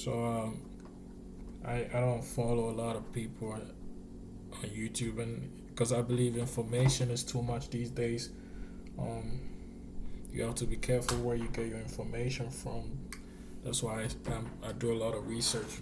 So I don't follow a lot of people on YouTube, and because I believe information is too much these days. Um, you have to be careful where you get your information from. That's why I do a lot of research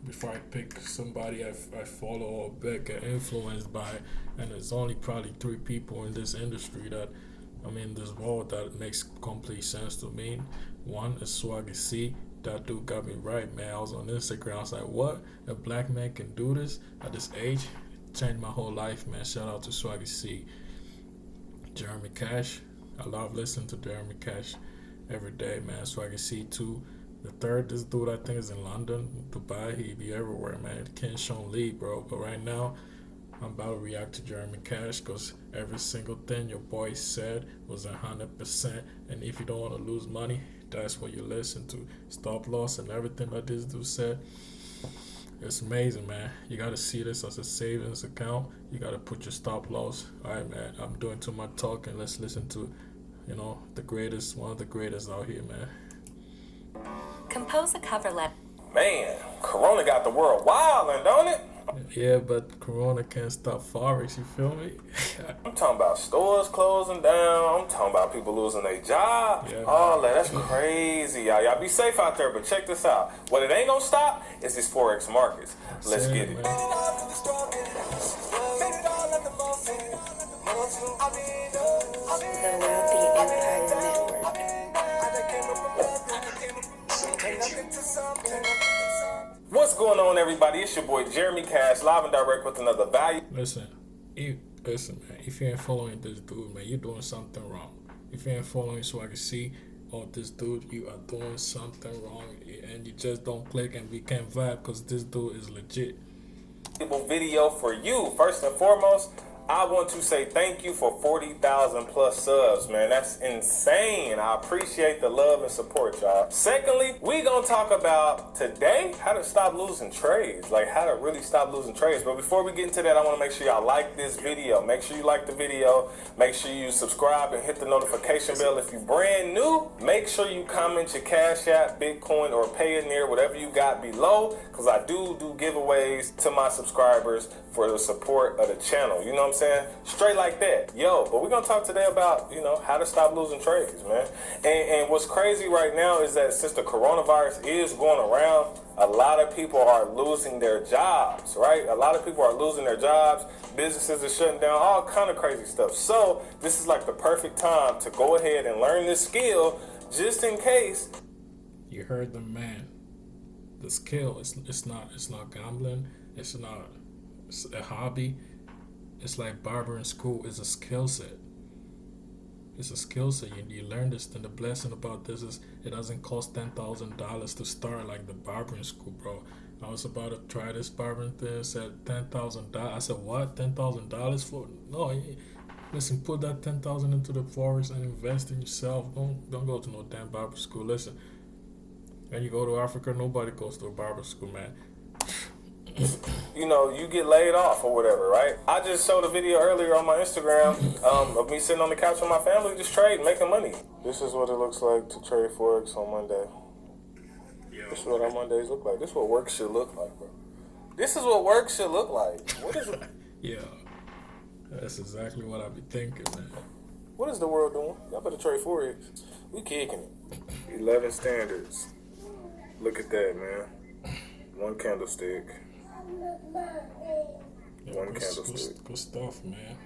before I pick somebody I follow or get influenced by. And there's only probably 3 people in this industry this world that makes complete sense to me. One is Swaggy C. That dude got me right, man. I was on Instagram. I was like, what? A black man can do this at this age? It changed my whole life, man. Shout out to Swaggy C. Jeremy Cash. I love listening to Jeremy Cash every day, man. Swaggy C too. The third, this dude I think is in London, Dubai. He be everywhere, man. Ken Sean Lee, bro. But right now, I'm about to react to Jeremy Cash because every single thing your boy said was 100%. And if you don't want to lose money, that's what you listen to. Stop loss and everything that this dude said. It's amazing, man. You got to see this as a savings account. You got to put your stop loss. All right, man. I'm doing too much talking. Let's listen to, the greatest, one of the greatest out here, man. Compose a cover letter. Man, Corona got the world wildin', don't it? Yeah, but Corona can't stop Forex, you feel me? I'm talking about stores closing down. I'm talking about people losing their job. Yeah. All that's crazy, y'all. Y'all be safe out there, but check this out. What it ain't gonna stop is these Forex markets. Let's get it. Man. The Wealthy Empire Network. What's going on, everybody? It's your boy Jeremy Cash, live and direct with another value. Listen, man. If you ain't following this dude, man, you're doing something wrong. If you ain't following Swaggy C or this dude, you are doing something wrong, and you just don't click and we can't vibe because this dude is legit. Video for you. First and foremost, I want to say thank you for 40,000 plus subs, man. That's insane. I appreciate the love and support, y'all. Secondly, we gonna talk about today how to stop losing trades, like how to really stop losing trades. But before we get into that, I want to make sure y'all like this video. Make sure you like the video. Make sure you subscribe and hit the notification bell. If you're brand new, make sure you comment your Cash App, Bitcoin, or Payoneer, whatever you got below, because I do giveaways to my subscribers for the support of the channel. You know what I'm saying? Straight like that. Yo, but we're gonna talk today about, how to stop losing trades, man. And what's crazy right now is that since the coronavirus is going around, a lot of people are losing their jobs, right? A lot of people are losing their jobs. Businesses are shutting down, all kind of crazy stuff. So this is like the perfect time to go ahead and learn this skill just in case. You heard the man. The skill, it's not gambling. It's a hobby. It's like barber in school. It's a skill set. It's a skill set. You learn this. And the blessing about this is it doesn't cost $10,000 to start like the barbering school, bro. I was about to try this barbering thing. It said $10,000. I said, what? $10,000 for? No. Listen, put that $10,000 into the Forex and invest in yourself. Don't go to no damn barber school. Listen, when you go to Africa, nobody goes to a barber school, man. You get laid off or whatever, right? I just showed a video earlier on my Instagram of me sitting on the couch with my family just trading, making money. This is what it looks like to trade Forex on Monday. This is what our Mondays look like. This is what work should look like, bro. This is what work should look like. What is it? Yeah, that's exactly what I be thinking, man. What is the world doing? Y'all better trade Forex. We kicking it. 11 standards. Look at that, man. One candlestick. One candlestick. Good stuff, man.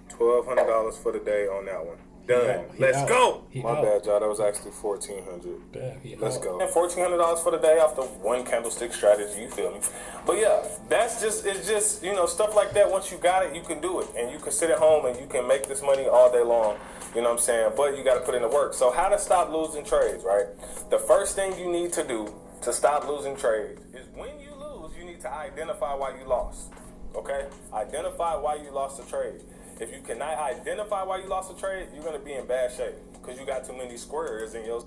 $1,200 for the day on that one. Done. Let's go. My bad, y'all. That was actually $1,400. Damn, Let's go. And $1,400 for the day off the one candlestick strategy. You feel me? But yeah, it's just stuff like that. Once you got it, you can do it, and you can sit at home and you can make this money all day long. You know what I'm saying? But you got to put in the work. So how to stop losing trades, right? The first thing you need to do to stop losing trades is when you lose, you need to identify why you lost. Okay? Identify why you lost the trade. If you cannot identify why you lost the trade, you're going to be in bad shape because you got too many squares in your...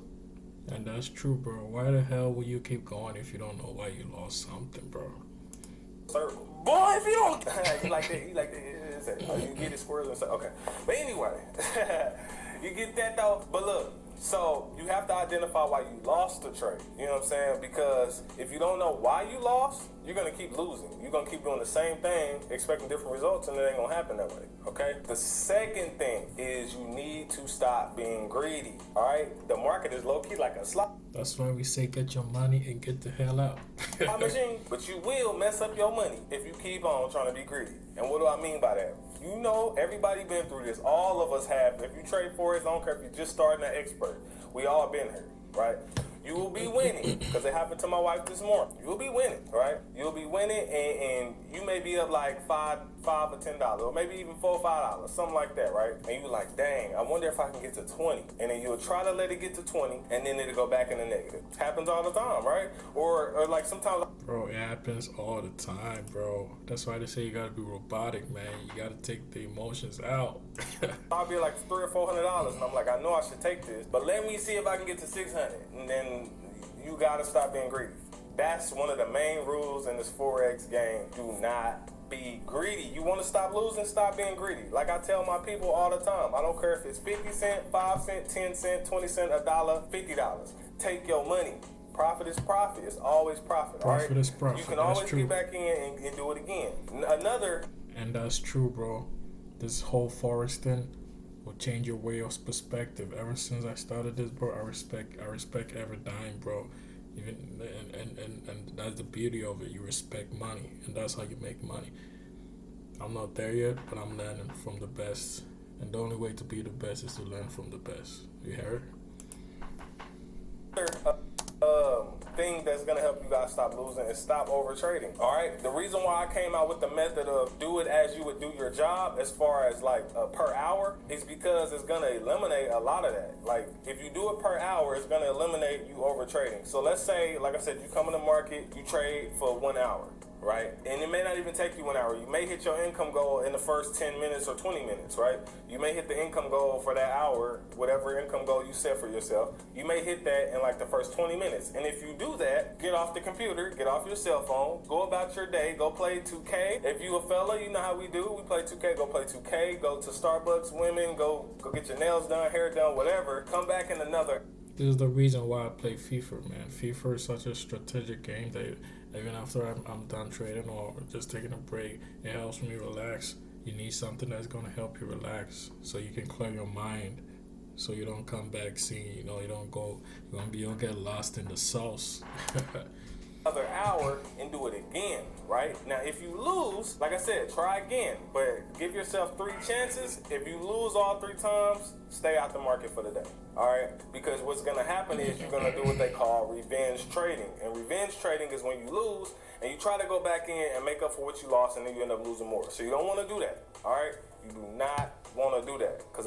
And that's true, bro. Why the hell will you keep going if you don't know why you lost something, bro? Circle. Boy, if you don't... you like that. You get the squares and stuff. Okay. But anyway, you get that though. But look, So you have to identify why you lost the trade. You know what I'm saying? Because if you don't know why you lost, you're gonna keep losing. You're gonna keep doing the same thing, expecting different results, and it ain't gonna happen that way. Okay? The second thing is you need to stop being greedy. Alright? The market is low-key like a slot That's why we say get your money and get the hell out. machine. But you will mess up your money if you keep on trying to be greedy. And what do I mean by that? You know, everybody been through this. All of us have. If you trade Forex, I don't care if you're just starting an expert. We all been here, right? You will be winning, because it happened to my wife this morning. You'll be winning, right? You'll be winning, and you may be up like $5 or $10, or maybe even $4 or $5, something like that, right? And you're like, dang, I wonder if I can get to 20. And then you'll try to let it get to 20, and then it'll go back in the negative. Happens all the time, right? Or like sometimes. Bro, it happens all the time, bro. That's why they say you gotta be robotic, man. You gotta take the emotions out. I'll be like $300 or $400, and I'm like, I know I should take this, but let me see if I can get to 600, and then you gotta stop being greedy. That's one of the main rules in this Forex game. Do not be greedy. You want to stop losing, stop being greedy. Like I tell my people all the time, I don't care if it's 50 cent, 5 cent, 10 cent, 20 cent, $1, $50. Take your money. Profit is profit. It's always profit. Profit all right? is profit. You can That's always true. get back in and do it again. And that's true, bro. This whole Forex thing will change your way of perspective. Ever since I started this, bro, I respect every dime, bro. Even and that's the beauty of it. You respect money, and that's how you make money. I'm not there yet, but I'm learning from the best. And the only way to be the best is to learn from the best. You heard? Thing that's gonna help you guys stop losing is stop over trading. All right. The reason why I came out with the method of do it as you would do your job, as far as like per hour, is because it's gonna eliminate a lot of that. Like if you do it per hour, it's gonna eliminate you over trading. So let's say, like I said, you come in the market, you trade for 1 hour. Right? And it may not even take you 1 hour. You may hit your income goal in the first 10 minutes or 20 minutes, right? You may hit the income goal for that hour, whatever income goal you set for yourself. You may hit that in like the first 20 minutes. And if you do that, get off the computer, get off your cell phone, go about your day, go play 2K. If you a fella, you know how we do. We play 2K, go play 2K, go to Starbucks, women, go get your nails done, hair done, whatever. Come back in another. This is the reason why I play FIFA, man. FIFA is such a strategic game that even after I'm done trading or just taking a break, it helps me relax. You need something that's going to help you relax so you can clear your mind, so you don't come back seeing, you don't get lost in the sauce. Another hour and do it again, right? Now, if you lose, like I said, try again, but give yourself 3 chances. If you lose all 3 times, stay out the market for the day, all right? Because what's going to happen is you're going to do what they call revenge trading. And revenge trading is when you lose and you try to go back in and make up for what you lost, and then you end up losing more. So you don't want to do that, all right? You do not want to do that, because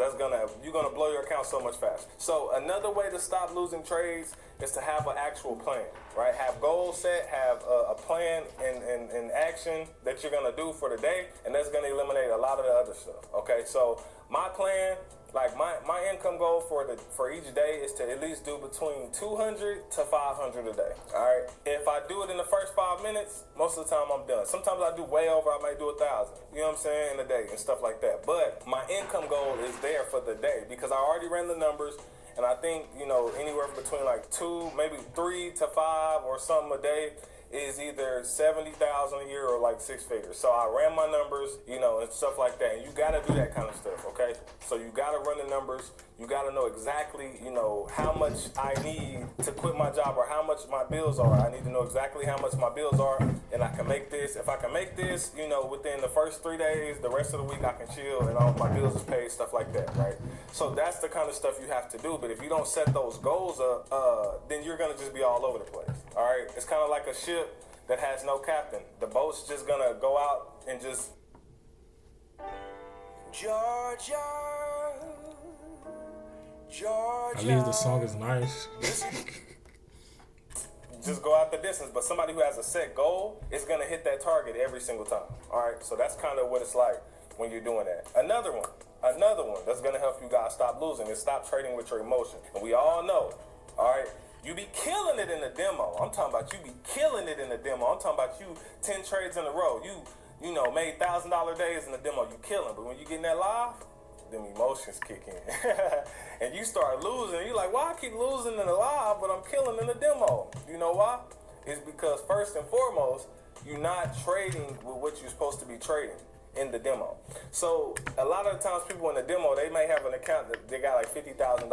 you're gonna blow your account so much faster. So another way to stop losing trades is to have an actual plan, right? Have goals set, have a plan and action that you're gonna do for the day, and that's gonna eliminate a lot of the other stuff. Okay, so my plan, like my income goal for each day is to at least do between 200 to 500 a day. All right. If I do it in the first 5 minutes, most of the time I'm done. Sometimes I do way over. I might do 1,000. You know what I'm saying, in a day and stuff like that. But my income goal is there for the day because I already ran the numbers. And I think, anywhere between like 2, maybe 3 to 5 or something a day is either 70,000 a year or like 6 figures. So I ran my numbers, and stuff like that. And you got to do that kind of stuff, okay? So you got to run the numbers. You got to know exactly, how much I need to quit my job or how much my bills are. I need to know exactly how much my bills are, and I can make this. If I can make this, within the first 3 days, the rest of the week I can chill and all my bills is paid, stuff like that, right? So that's the kind of stuff you have to do. But if you don't set those goals up, then you're going to just be all over the place, all right? It's kind of like a ship that has no captain. The boat's just going to go out and just... Georgia. At least the song is nice. Just go out the distance, but somebody who has a set goal is gonna hit that target every single time. All right, so that's kind of what it's like when you're doing that. Another one that's gonna help you guys stop losing is stop trading with your emotion. And we all know, all right, you be killing it in the demo. I'm talking about you be killing it in the demo. I'm talking about you 10 trades in a row. You made $1,000 days in the demo. You killing, but when you get in that live, them emotions kick in. And you start losing. You're like, why I keep losing in the live, but I'm killing in the demo? You know why? It's because first and foremost, you're not trading with what you're supposed to be trading in the demo. So a lot of the times people in the demo, they may have an account that they got like $50,000 in,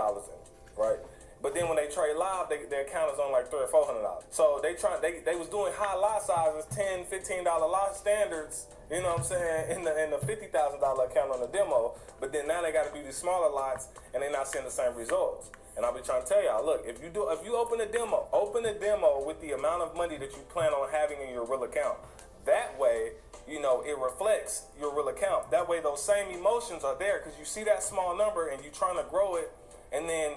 right? But then when they trade live, their account is on like $300 or $400. So they was doing high lot sizes, $10, $15 lot standards, you know what I'm saying, in the $50,000 account on the demo. But then now they got to do these smaller lots, and they're not seeing the same results. And I'll be trying to tell y'all, look, if you open a demo with the amount of money that you plan on having in your real account. That way, you know, it reflects your real account. That way, those same emotions are there because you see that small number and you're trying to grow it, and then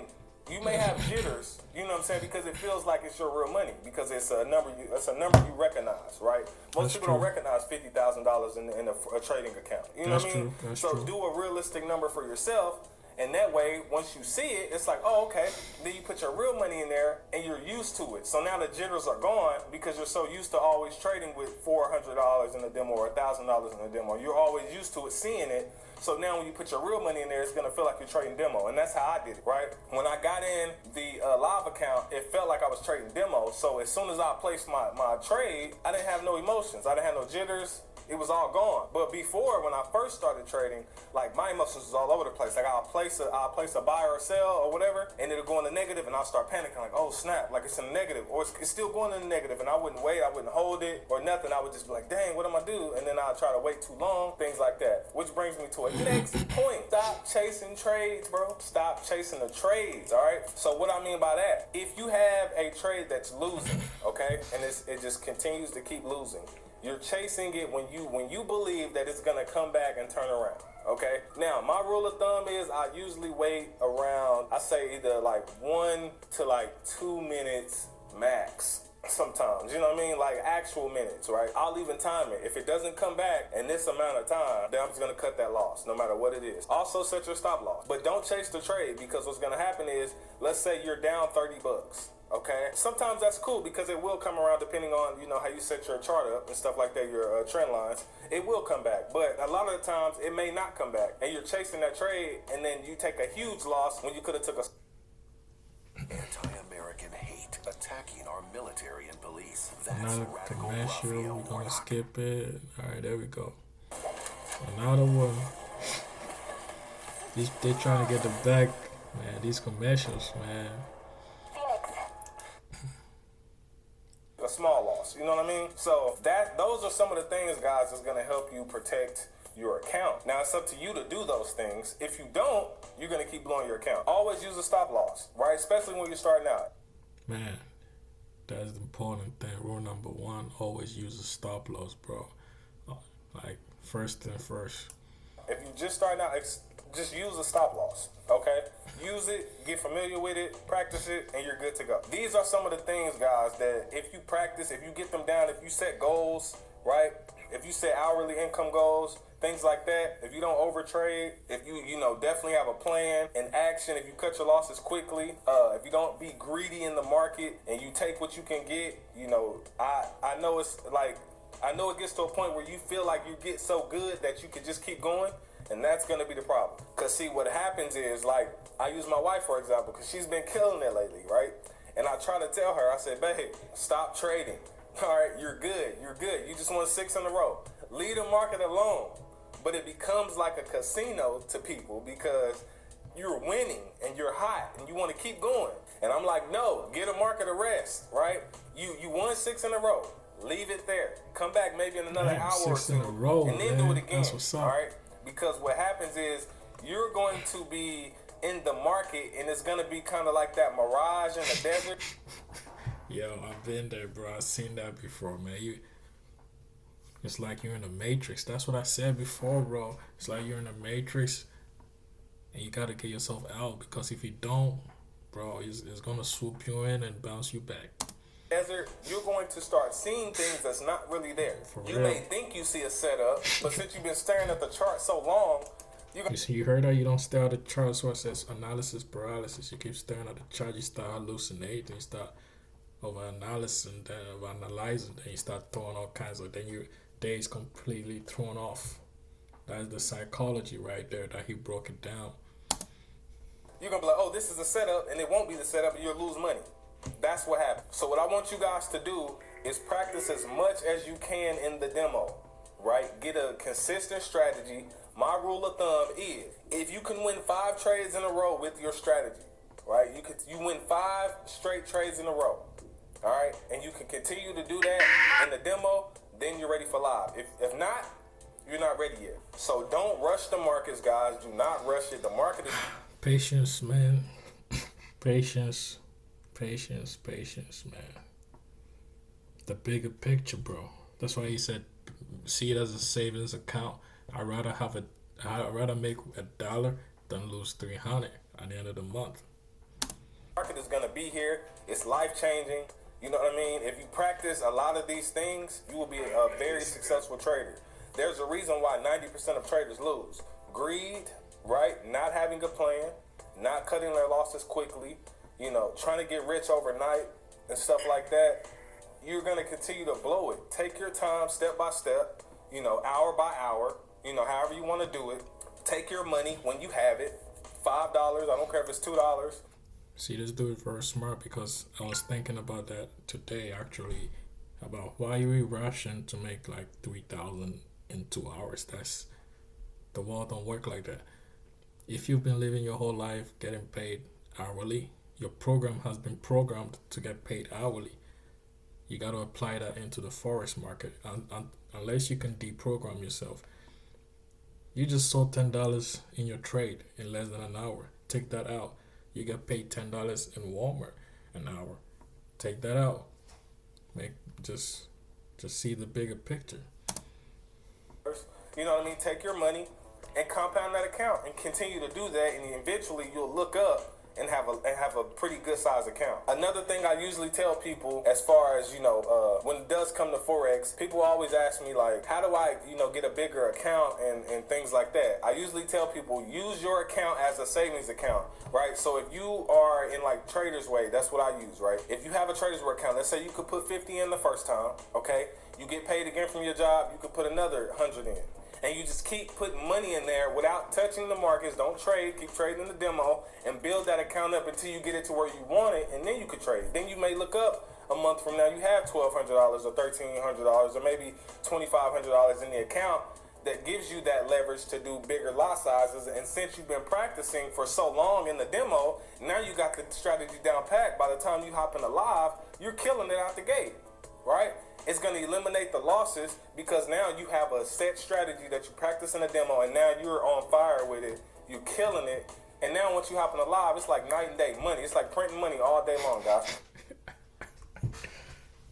you may have jitters, you know what I'm saying, because it feels like it's your real money because it's a number you recognize, right? Most people don't recognize $50,000 in a trading account. You know what I mean? So do a realistic number for yourself. And that way, once you see it, it's like, oh, okay. Then you put your real money in there, and you're used to it. So now the jitters are gone because you're so used to always trading with $400 in a demo or $1,000 in a demo. You're always used to it, seeing it. So now when you put your real money in there, it's going to feel like you're trading demo. And that's how I did it, right? When I got in the live account, it felt like I was trading demo. So as soon as I placed my trade, I didn't have no emotions. I didn't have no jitters. It was all gone. But before, when I first started trading, like my emotions was all over the place. Like I'll place a buy or sell or whatever, and it'll go in the negative, and I'll start panicking like, oh snap, like it's in the negative, or it's still going in the negative, and I wouldn't wait, I wouldn't hold it or nothing. I would just be like, dang, what am I do? And then I'll try to wait too long, things like that. Which brings me to a next point. Stop chasing trades, bro. Stop chasing the trades, all right? So what I mean by that, if you have a trade that's losing, okay, and it just continues to keep losing, you're chasing it when you believe that it's gonna come back and turn around. Okay. Now my rule of thumb is I usually wait around, I say either like 1 to 2 minutes max. Sometimes, you know what I mean? Like actual minutes, right? I'll even time it. If it doesn't come back in this amount of time, then I'm just gonna cut that loss, no matter what it is. Also set your stop loss, but don't chase the trade because what's gonna happen is, let's say you're down $30. Okay, sometimes that's cool because it will come around depending on, you know, how you set your chart up and stuff like that, your trend lines. It will come back, but a lot of the times it may not come back, and you're chasing that trade, and then you take a huge loss when you could have took a anti-American hate attacking our military and police. That's another radical commercial. We're gonna skip it. All right, there we go. Another one. They trying to get the back, man. These commercials, man. a small loss, you know what I mean? So those are some of the things, guys, that's going to help you protect your account. Now it's up to you to do those things. If you don't, you're going to keep blowing your account. Always use a stop loss, right? Especially when you're starting out. Man, that's the important thing. Rule number 1, always use a stop loss, bro. Like first and first. If you just starting out, just use a stop loss, okay? Use it, get familiar with it, practice it, and you're good to go. These are some of the things, guys, that if you practice, if you get them down, if you set goals, right? If you set hourly income goals, things like that, if you don't overtrade, if you definitely have a plan and action, if you cut your losses quickly, if you don't be greedy in the market and you take what you can get, I know it's like, I know it gets to a point where you feel like you get so good that you can just keep going, and that's going to be the problem. Because, see, what happens is, like, I use my wife, for example, because she's been killing it lately, right? And I try to tell her, I said, babe, stop trading. All right, you're good. You just won 6 in a row. Leave the market alone. But it becomes like a casino to people because you're winning and you're hot and you want to keep going. And I'm like, no, get a market a rest, right? You won 6 in a row. Leave it there. Come back maybe in another hour or 2, in a row, and then man. do it again. That's what's up. All right? Because what happens is you're going to be in the market, and it's going to be kind of like that mirage in the desert. Yo, I've been there, bro. I've seen that before, man. It's like you're in a matrix. That's what I said before, bro. It's like you're in a matrix, and you got to get yourself out, because if you don't, bro, it's going to swoop you in and bounce you back. Desert, you're going to start seeing things that's not really there. You may think you see a setup, but since you've been staring at the chart so long, you heard that you don't stare at the chart, so it says analysis paralysis. You keep staring at the chart, you start hallucinating, you start over-analyzing, then you start throwing all kinds of, then your day is completely thrown off. That's the psychology right there that he broke it down. You're going to be like, oh, this is a setup, and it won't be the setup, and you'll lose money. That's what happens. So what I want you guys to do is practice as much as you can in the demo, right? Get a consistent strategy. My rule of thumb is if you can win 5 trades in a row with your strategy, right? You win 5 straight trades in a row, all right? And you can continue to do that in the demo, then you're ready for live. If not, you're not ready yet. So don't rush the markets, guys. Do not rush it. The market is... Patience, man. Patience, man. The bigger picture, bro. That's why he said, see it as a savings account. I'd rather make $1 than lose $300 at the end of the month. Market is gonna be here. It's life changing. You know what I mean? If you practice a lot of these things, you will be a very successful trader. There's a reason why 90% of traders lose. Greed, right? Not having a plan, not cutting their losses quickly, trying to get rich overnight and stuff like that. You're going to continue to blow it. Take your time step by step, hour by hour, however you want to do it. Take your money when you have it. $5, I don't care if it's $2. See, this dude is very smart because I was thinking about that today, actually, about why are we rushing to make like 3,000 in 2 hours. The world don't work like that. If you've been living your whole life getting paid hourly, your program has been programmed to get paid hourly. You got to apply that into the forex market, unless you can deprogram yourself. You just sold $10 in your trade in less than an hour. Take that out. You get paid $10 in Walmart an hour. Take that out. Just see the bigger picture. You know what I mean? Take your money and compound that account and continue to do that, and eventually you'll look up and have a pretty good size account. Another thing I usually tell people, as far as when it does come to forex, people always ask me like, how do I get a bigger account and things like that. I usually tell people, use your account as a savings account, right? So if you are in like Trader's Way, that's what I use, right? If you have a Trader's Way account, let's say you could put 50 in the first time, okay? You get paid again from your job, you could put another 100 in. And you just keep putting money in there without touching the markets. Don't trade. Keep trading the demo and build that account up until you get it to where you want it, and then you can trade. Then you may look up a month from now, you have $1,200 or $1,300 or maybe $2,500 in the account that gives you that leverage to do bigger lot sizes. And since you've been practicing for so long in the demo, now you got the strategy down pat. By the time you hop in the live, you're killing it out the gate, right? It's going to eliminate the losses because now you have a set strategy that you practice in a demo, and now you're on fire with it. You're killing it. And now once you hop in the live, it's like night and day money. It's like printing money all day long, guys.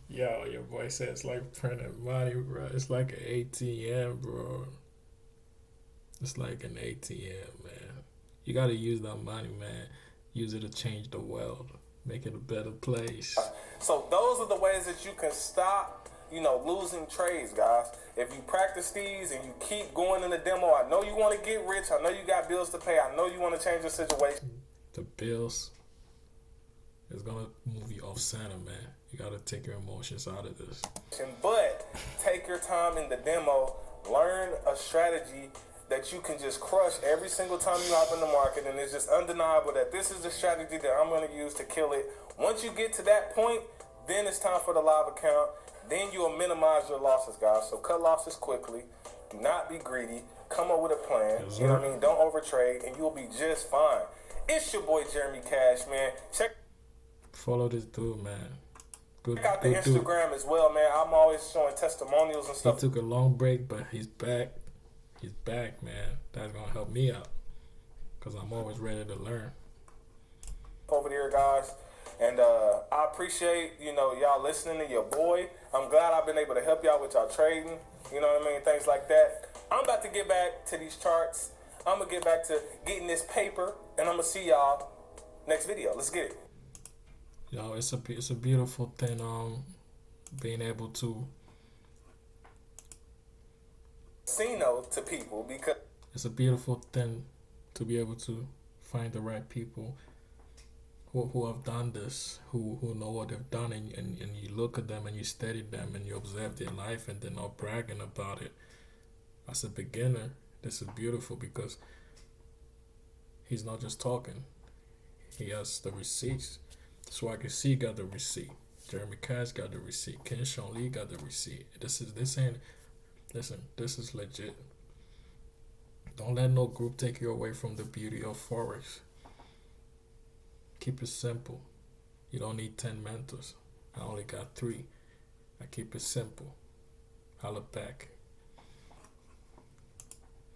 Yo, your boy said it's like printing money, bro. It's like an ATM, bro. It's like an ATM, man. You got to use that money, man. Use it to change the world. Make it a better place. So those are the ways that you can stop, losing trades, guys. If you practice these and you keep going in the demo, I know you want to get rich. I know you got bills to pay. I know you want to change your situation. The bills is going to move you off center, man. You got to take your emotions out of this. But take your time in the demo. Learn a strategy that you can just crush every single time you hop in the market, and it's just undeniable that this is the strategy that I'm going to use to kill it. Once you get to that point, then it's time for the live account. Then you'll minimize your losses, guys. So cut losses quickly. Do not be greedy. Come up with a plan. Yes, you know what I mean? Don't overtrade, and you'll be just fine. It's your boy Jeremy Cash, man. Follow this dude, man. Check out the Instagram dude as well, man. I'm always showing testimonials and stuff. He took a long break, but he's back. He's back, man. That's going to help me out because I'm always ready to learn. Over there, guys. And I appreciate, y'all listening to your boy. I'm glad I've been able to help y'all with y'all trading. You know what I mean? Things like that. I'm about to get back to these charts. I'm going to get back to getting this paper. And I'm going to see y'all next video. Let's get it. It's a beautiful thing, being able to to people, because it's a beautiful thing to be able to find the right people who have done this, who know what they've done, and you look at them and you study them and you observe their life and they're not bragging about it. As a beginner, This is beautiful because he's not just talking. He has the receipts. Swagger C got the receipt. Jeremy Cash got the receipt. Ken Sean Lee got the receipt. This ain't listen, this is legit. Don't let no group take you away from the beauty of Forex. Keep it simple. You don't need 10 mentors. I only got 3. I keep it simple. Holla back.